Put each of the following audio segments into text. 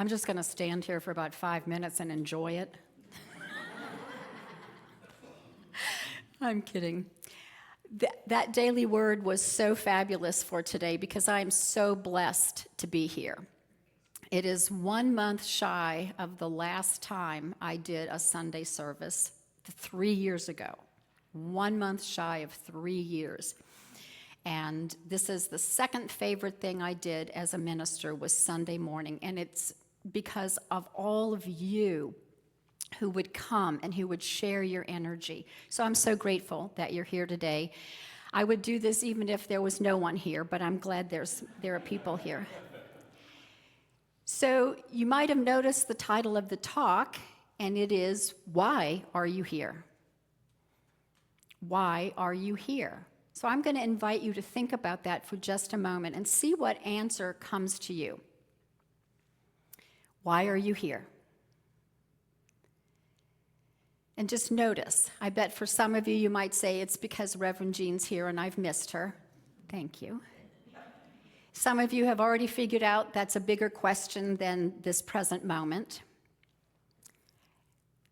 I'm just going to stand here for about 5 minutes and enjoy it. I'm kidding. That daily word was so fabulous for today because I am so blessed to be here. It is 1 month shy of the last time I did a Sunday service 3 years ago. 1 month shy of 3 years. And this is the second favorite thing I did as a minister was Sunday morning. And it's because of all of you who would come and who would share your energy. So I'm so grateful that you're here today. I would do this even if there was no one here, but I'm glad there are people here. So you might have noticed the title of the talk, and it is, Why Are You Here? Why are you here? So I'm going to invite you to think about that for just a moment and see what answer comes to you. Why are you here? And just notice, I bet for some of you, you might say it's because Reverend Jean's here and I've missed her. Thank you. Some of you have already figured out that's a bigger question than this present moment.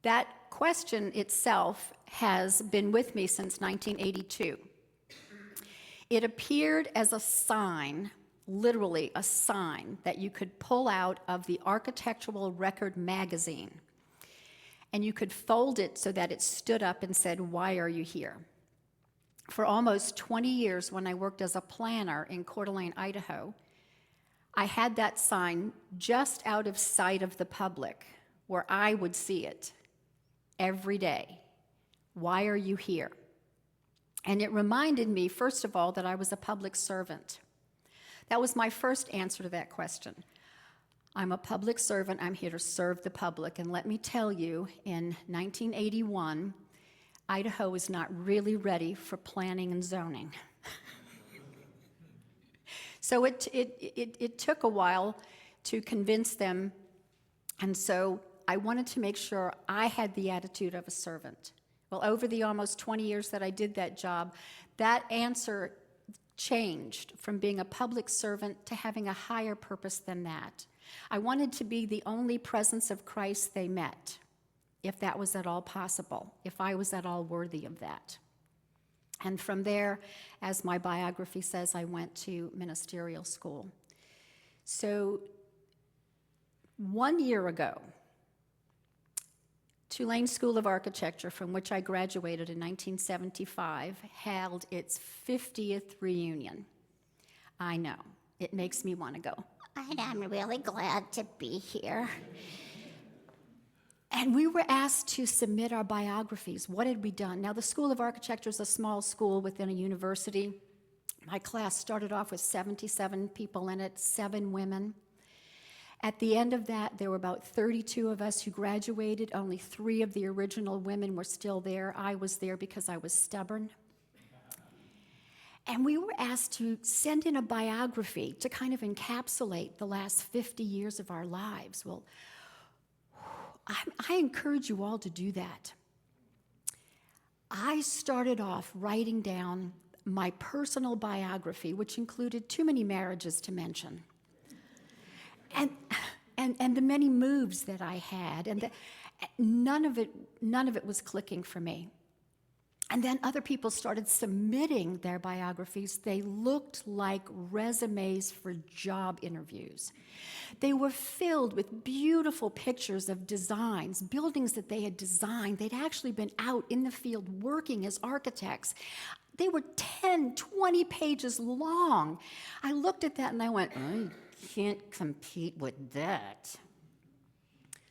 That question itself has been with me since 1982. It appeared as a sign, literally a sign, that you could pull out of the Architectural Record magazine. And you could fold it so that it stood up and said, Why are you here? For almost 20 years, when I worked as a planner in Coeur d'Alene, Idaho, I had that sign just out of sight of the public, where I would see it every day. Why are you here? And it reminded me, first of all, that I was a public servant. That was my first answer to that question. I'm a public servant. I'm here to serve the public. And let me tell you, in 1981, Idaho was not really ready for planning and zoning. So it took a while to convince them. And so I wanted to make sure I had the attitude of a servant. Well, over the almost 20 years that I did that job, that answer changed from being a public servant to having a higher purpose than that. I wanted to be the only presence of Christ they met, if that was at all possible, if I was at all worthy of that. And from there, as my biography says, I went to ministerial school. So 1 year ago, Tulane School of Architecture, from which I graduated in 1975, held its 50th reunion. I know, it makes me want to go, I'm really glad to be here. And we were asked to submit our biographies. What had we done? Now, the School of Architecture is a small school within a university. My class started off with 77 people in it, 7 women. At the end of that, there were about 32 of us who graduated. Only 3 of the original women were still there. I was there because I was stubborn. And we were asked to send in a biography to kind of encapsulate the last 50 years of our lives. Well, I encourage you all to do that. I started off writing down my personal biography, which included too many marriages to mention. And the many moves that I had, and none of it was clicking for me. And then other people started submitting their biographies. They looked like resumes for job interviews. They were filled with beautiful pictures of designs, buildings that they had designed. They'd actually been out in the field working as architects. They were 10, 20 pages long. I looked at that and I went, I can't compete with that.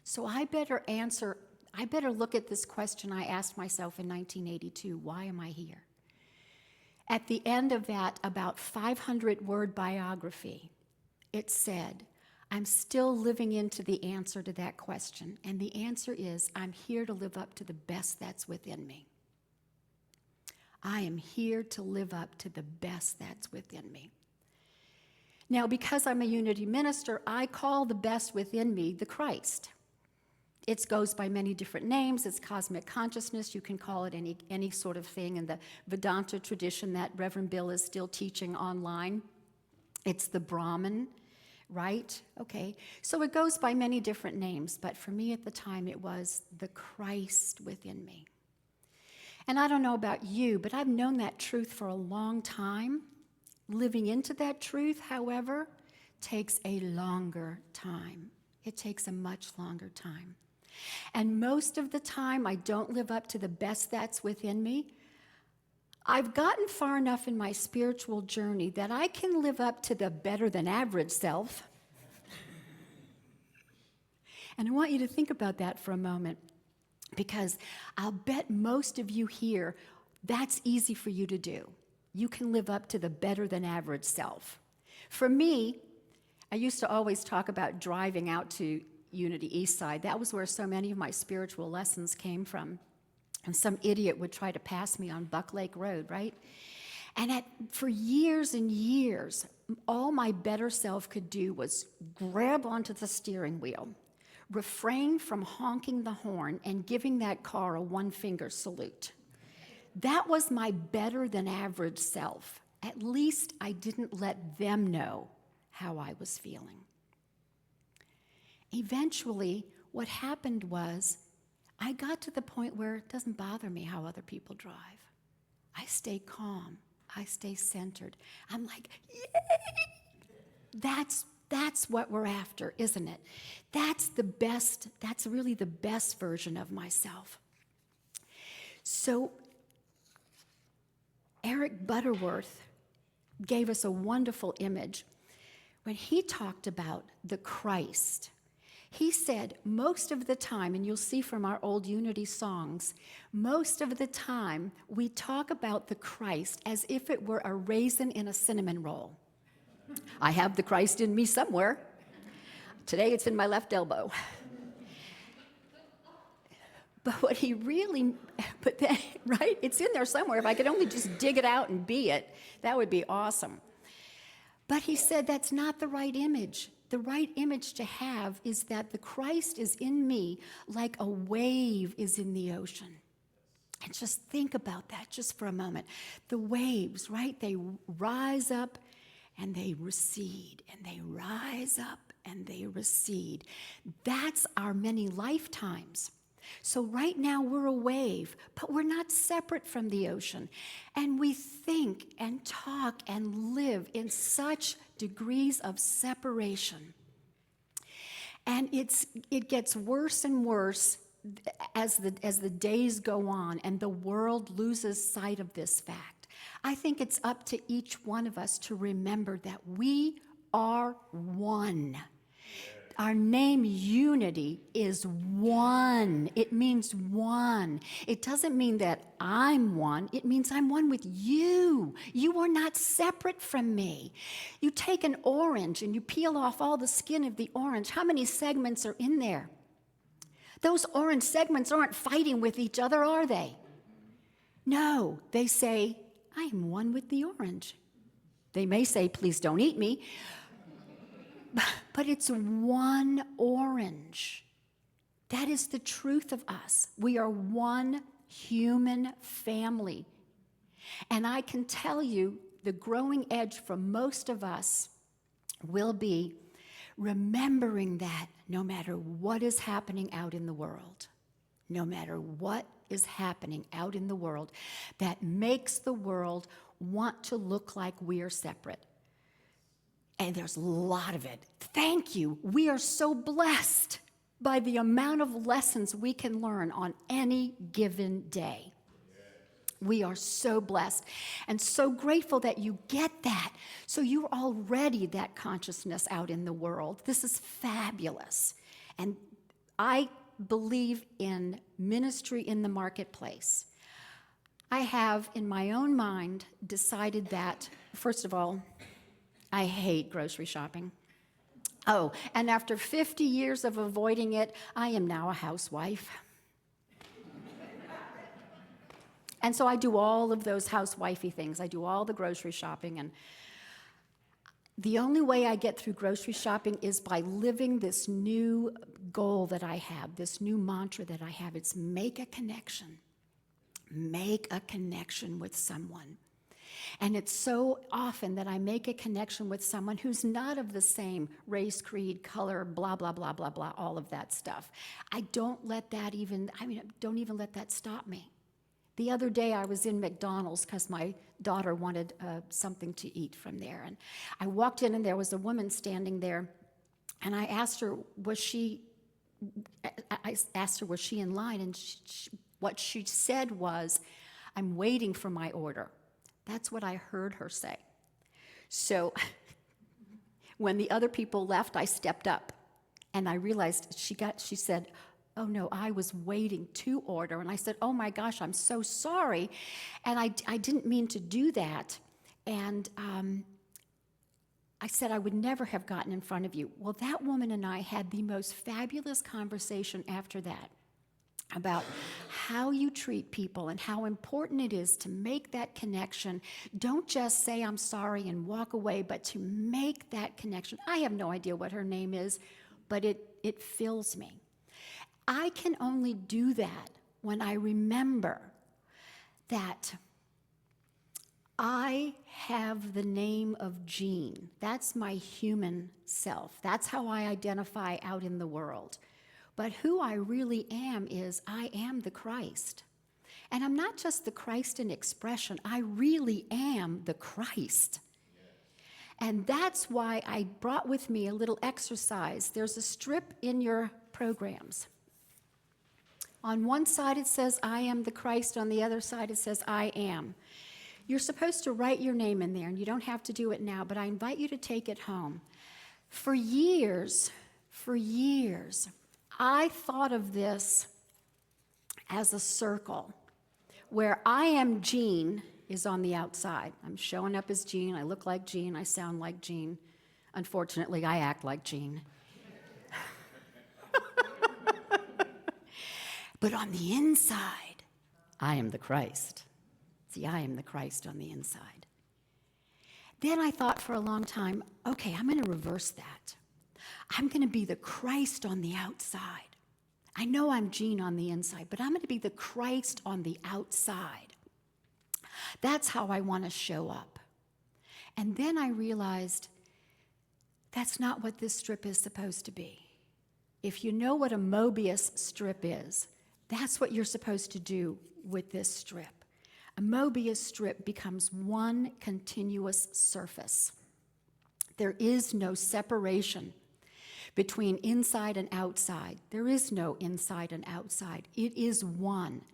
So I better look at this question I asked myself in 1982, why am I here? At the end of that about 500-word biography, it said, I'm still living into the answer to that question. And the answer is, I'm here to live up to the best that's within me. I am here to live up to the best that's within me. Now, because I'm a unity minister, I call the best within me the Christ. It goes by many different names. It's cosmic consciousness. You can call it any sort of thing in the Vedanta tradition that Reverend Bill is still teaching online. It's the Brahman, right? Okay. So it goes by many different names, but for me at the time, it was the Christ within me. And I don't know about you, but I've known that truth for a long time. Living into that truth, however, takes a longer time. It takes a much longer time. And most of the time, I don't live up to the best that's within me. I've gotten far enough in my spiritual journey that I can live up to the better than average self. And I want you to think about that for a moment, because I'll bet most of you here, that's easy for you to do. You can live up to the better than average self. For me, I used to always talk about driving out to Unity East Side. That was where so many of my spiritual lessons came from. And some idiot would try to pass me on Buck Lake Road, right? And for years and years, all my better self could do was grab onto the steering wheel, refrain from honking the horn and giving that car a one-finger salute. That was my better than average self. At least I didn't let them know how I was feeling. Eventually, what happened was I got to the point where it doesn't bother me how other people drive. I stay calm. I stay centered. I'm like, yay! That's what we're after, isn't it? That's the best, that's really the best version of myself. So Eric Butterworth gave us a wonderful image when he talked about the Christ. He said most of the time, and you'll see from our old Unity songs, most of the time we talk about the Christ as if it were a raisin in a cinnamon roll. I have the Christ in me somewhere. Today it's in my left elbow. But what he really, but then, right? It's in there somewhere. If I could only just dig it out and be it, that would be awesome. But he said that's not the right image. The right image to have is that the Christ is in me like a wave is in the ocean. And just think about that just for a moment. The waves, right? They rise up and they recede, and they rise up and they recede. That's our many lifetimes. So right now we're a wave, but we're not separate from the ocean. And we think and talk and live in such degrees of separation. And it gets worse and worse as the days go on and the world loses sight of this fact. I think it's up to each one of us to remember that we are one. Our name Unity is one. It means one. It doesn't mean that I'm one. It means I'm one with you. You are not separate from me. You take an orange and you peel off all the skin of the orange. How many segments are in there? Those orange segments aren't fighting with each other, are they? No, they say, I'm one with the orange. They may say, please don't eat me. But it's one orange. That is the truth of us. We are one human family. And I can tell you, the growing edge for most of us will be remembering that no matter what is happening out in the world, no matter what is happening out in the world that makes the world want to look like we are separate. And there's a lot of it. Thank you. We are so blessed by the amount of lessons we can learn on any given day. We are so blessed and so grateful that you get that. So you're already that consciousness out in the world. This is fabulous. And I believe in ministry in the marketplace. I have, in my own mind, decided that, first of all, I hate grocery shopping. Oh, and after 50 years of avoiding it, I am now a housewife. And so I do all of those housewifey things. I do all the grocery shopping. And the only way I get through grocery shopping is by living this new goal that I have, this new mantra that I have. It's make a connection. Make a connection with someone. And it's so often that I make a connection with someone who's not of the same race, creed, color, blah, blah, blah, blah, blah, all of that stuff. Don't even let that stop me. The other day I was in McDonald's because my daughter wanted something to eat from there. And I walked in and there was a woman standing there, and I asked her, was she in line? And what she said was, "I'm waiting for my order." That's what I heard her say. So when the other people left, I stepped up and I realized she said, "Oh no, I was waiting to order." And I said, "Oh my gosh, I'm so sorry. And I didn't mean to do that." And I said, "I would never have gotten in front of you." Well, that woman and I had the most fabulous conversation after that about how you treat people and how important it is to make that connection. Don't just say "I'm sorry" and walk away, but to make that connection. I have no idea what her name is, but it fills me. I can only do that when I remember that I have the name of Jean. That's my human self. That's how I identify out in the world. But who I really am is I am the Christ. And I'm not just the Christ in expression. I really am the Christ. And that's why I brought with me a little exercise. There's a strip in your programs. On one side it says, "I am the Christ." On the other side it says, "I am." You're supposed to write your name in there, and you don't have to do it now, but I invite you to take it home. For years, I thought of this as a circle where "I am Jean" is on the outside. I'm showing up as Jean. I look like Jean. I sound like Jean. Unfortunately, I act like Jean. But on the inside, I am the Christ. See, I am the Christ on the inside. Then I thought for a long time, okay, I'm going to reverse that. I'm going to be the Christ on the outside. I know I'm Jean on the inside, but I'm going to be the Christ on the outside. That's how I want to show up. And then I realized that's not what this strip is supposed to be. If you know what a Mobius strip is, that's what you're supposed to do with this strip. A Mobius strip becomes one continuous surface. There is no separation between inside and outside. There is no inside and outside. It is one.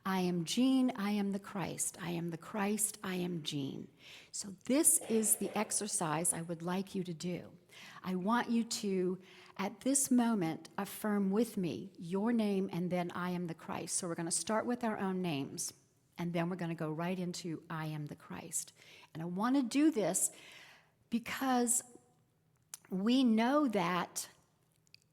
I am Jean, I am the Christ. I am the Christ, I am Jean. So this is the exercise I would like you to do. I want you to, at this moment, affirm with me your name and then "I am the Christ." So we're going to start with our own names, and then we're going to go right into "I am the Christ." And I want to do this because we know that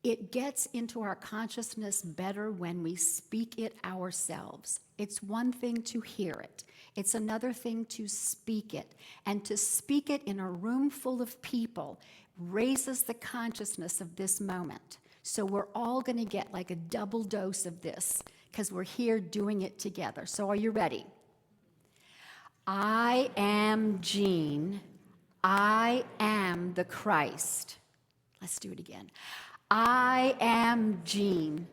it gets into our consciousness better when we speak it ourselves. It's one thing to hear it. It's another thing to speak it. And to speak it in a room full of people raises the consciousness of this moment. So we're all going to get like a double dose of this because we're here doing it together. So are you ready? I am Jean. I am the Christ. Let's do it again. I am Jean.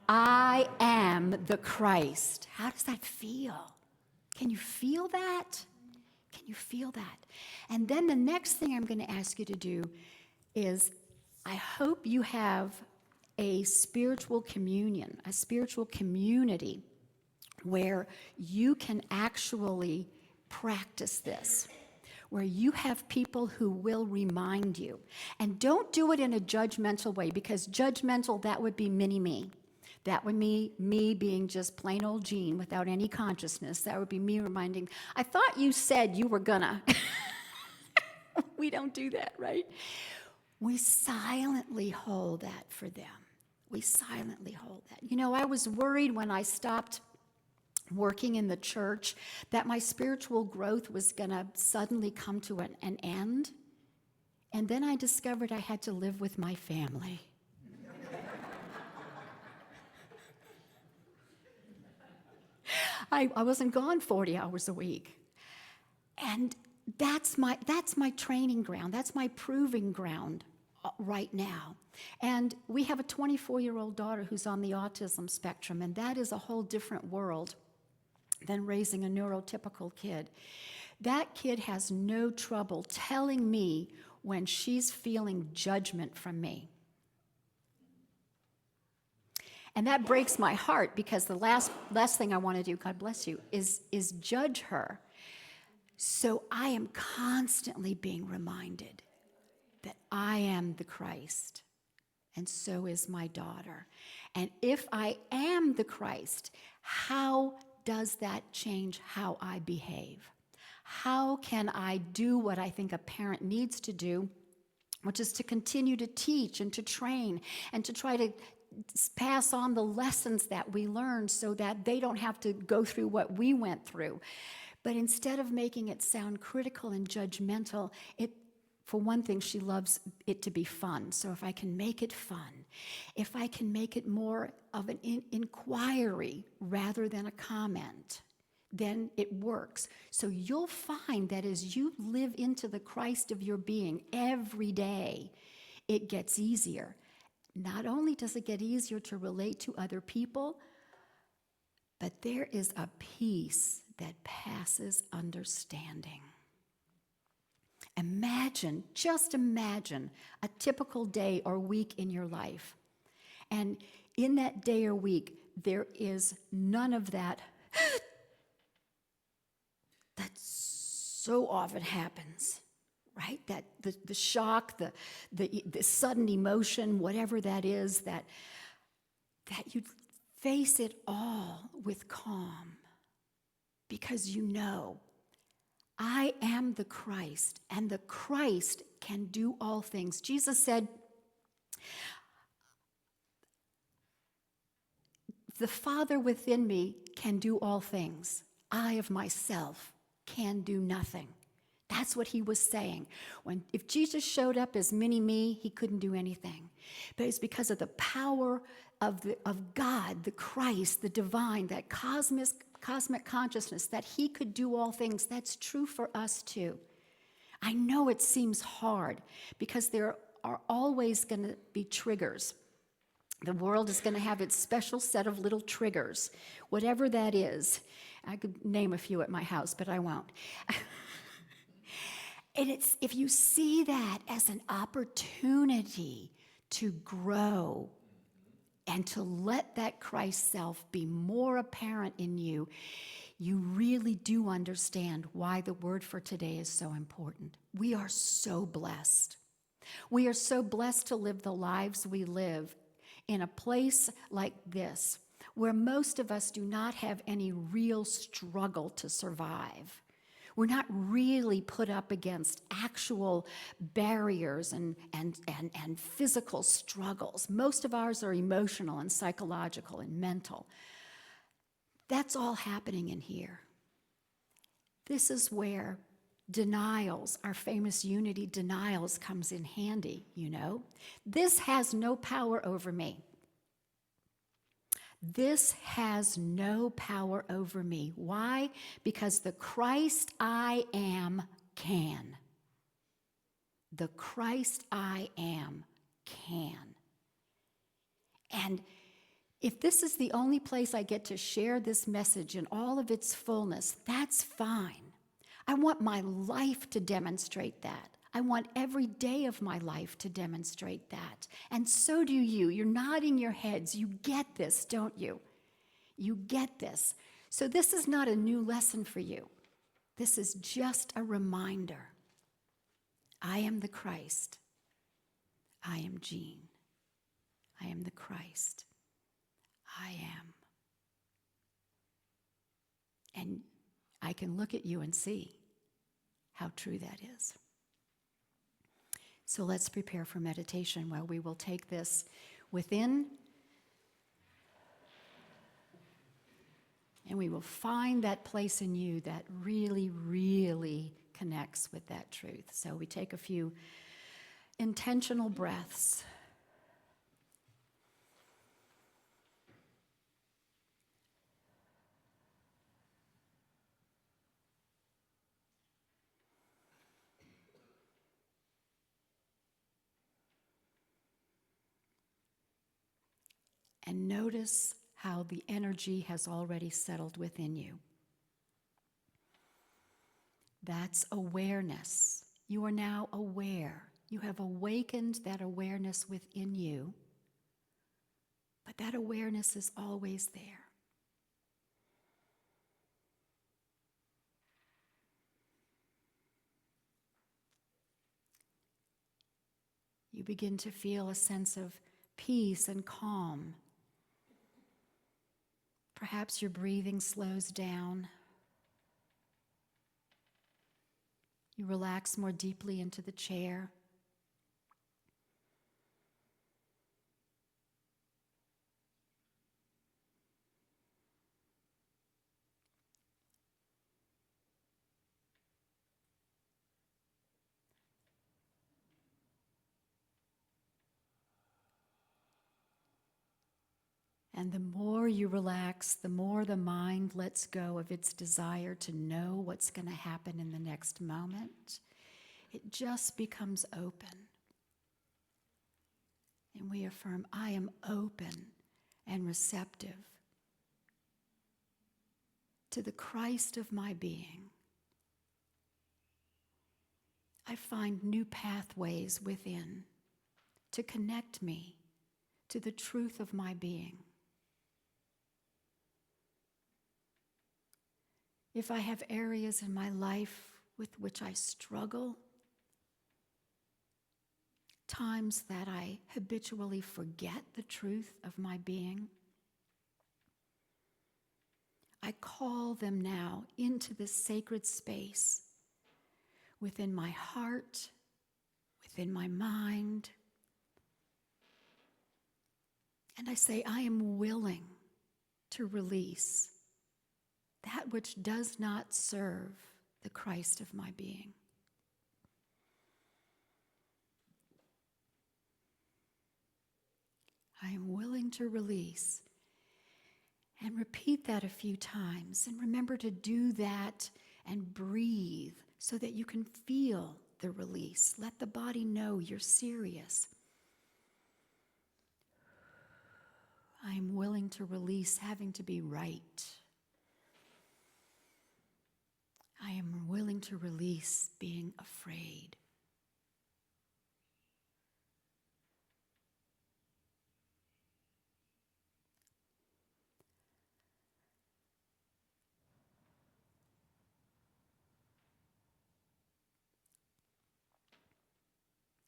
I am the Christ. How does that feel? Can you feel that? Can you feel that? And then the next thing I'm going to ask you to do is, I hope you have a spiritual communion, a spiritual community where you can actually practice this, where you have people who will remind you. And don't do it in a judgmental way, because judgmental, that would be mini-me. That would be me being just plain old Jean without any consciousness. That would be me reminding, "I thought you said you were gonna." We don't do that, right? We silently hold that for them. We silently hold that. You know, I was worried when I stopped working in the church that my spiritual growth was going to suddenly come to an end. And then I discovered I had to live with my family. I wasn't gone 40 hours a week. And that's my training ground. That's my proving ground right now. And we have a 24-year-old daughter who's on the autism spectrum, and that is a whole different world than raising a neurotypical kid. That kid has no trouble telling me when she's feeling judgment from me. And that breaks my heart, because the last thing I want to do, God bless you, is judge her. So I am constantly being reminded that I am the Christ, and so is my daughter. And if I am the Christ, how does that change how I behave? How can I do what I think a parent needs to do, which is to continue to teach and to train and to try to pass on the lessons that we learned so that they don't have to go through what we went through. But instead of making it sound critical and judgmental, for one thing, she loves it to be fun. So if I can make it fun, if I can make it more of an inquiry rather than a comment, then it works. So you'll find that as you live into the Christ of your being every day, it gets easier. Not only does it get easier to relate to other people, but there is a peace that passes understanding. Just imagine a typical day or week in your life. And in that day or week, there is none of that that so often happens, right? That the shock, the sudden emotion, whatever that is, that you face it all with calm, because you know, I am the Christ, and the Christ can do all things. Jesus said, the Father within me can do all things. I of myself can do nothing. That's what he was saying. If Jesus showed up as mini-me, he couldn't do anything. But it's because of the power of God, the Christ, the divine, that cosmic consciousness, that he could do all things. That's true for us too. I know it seems hard, because there are always going to be triggers. The world is going to have its special set of little triggers, whatever that is. I could name a few at my house, but I won't. And if you see that as an opportunity to grow and to let that Christ self be more apparent in you, you really do understand why the word for today is so important. We are so blessed. We are so blessed to live the lives we live in a place like this, where most of us do not have any real struggle to survive. We're not really put up against actual barriers and physical struggles. Most of ours are emotional and psychological and mental. That's all happening in here. This is where denials, our famous unity denials, comes in handy, you know. This has no power over me. This has no power over me. Why? Because the Christ I am can. The Christ I am can. And if this is the only place I get to share this message in all of its fullness, that's fine. I want my life to demonstrate that. I want every day of my life to demonstrate that. And so do you. You're nodding your heads. You get this, don't you? You get this. So this is not a new lesson for you. This is just a reminder. I am the Christ. I am Jean. I am the Christ. I am. And I can look at you and see how true that is. So let's prepare for meditation, where we will take this within, and we will find that place in you that really, really connects with that truth. So we take a few intentional breaths. and notice how the energy has already settled within you. That's awareness. You are now aware. You have awakened that awareness within you, but that awareness is always there. You begin to feel a sense of peace and calm. Perhaps your breathing slows down. You relax more deeply into the chair. And the more you relax, the more the mind lets go of its desire to know what's going to happen in the next moment. It just becomes open. And we affirm, I am open and receptive to the Christ of my being. I find new pathways within to connect me to the truth of my being. If I have areas in my life with which I struggle, times that I habitually forget the truth of my being, I call them now into this sacred space within my heart, within my mind, and I say, I am willing to release that which does not serve the Christ of my being. I am willing to release. And repeat that a few times. And remember to do that and breathe so that you can feel the release. Let the body know you're serious. I am willing to release having to be right. I am willing to release being afraid.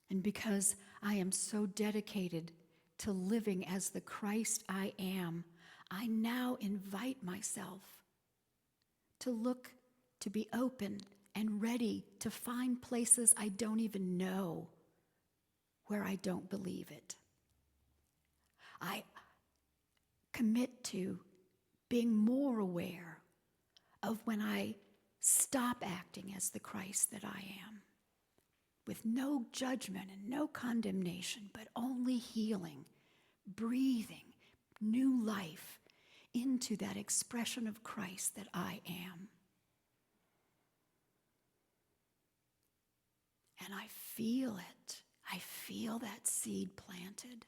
And because I am so dedicated to living as the Christ I am, I now invite myself to look, to be open and ready to find places I don't even know where I don't believe it. I commit to being more aware of when I stop acting as the Christ that I am, with no judgment and no condemnation, but only healing, breathing new life into that expression of Christ that I am. And I feel it. I feel that seed planted.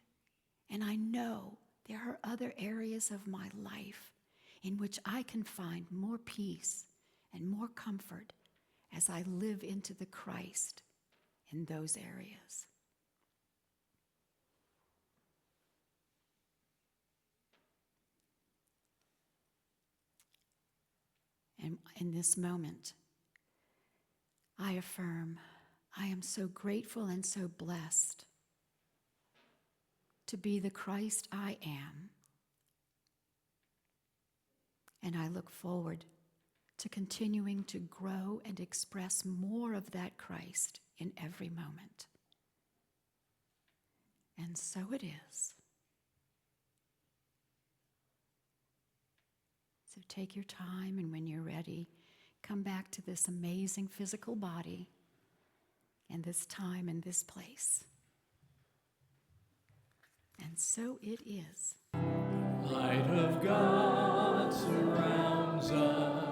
And I know there are other areas of my life in which I can find more peace and more comfort as I live into the Christ in those areas. And in this moment, I affirm, I am so grateful and so blessed to be the Christ I am. And I look forward to continuing to grow and express more of that Christ in every moment. And so it is. So take your time, and when you're ready, come back to this amazing physical body and this time and this place. And so it is. Light of God surrounds us.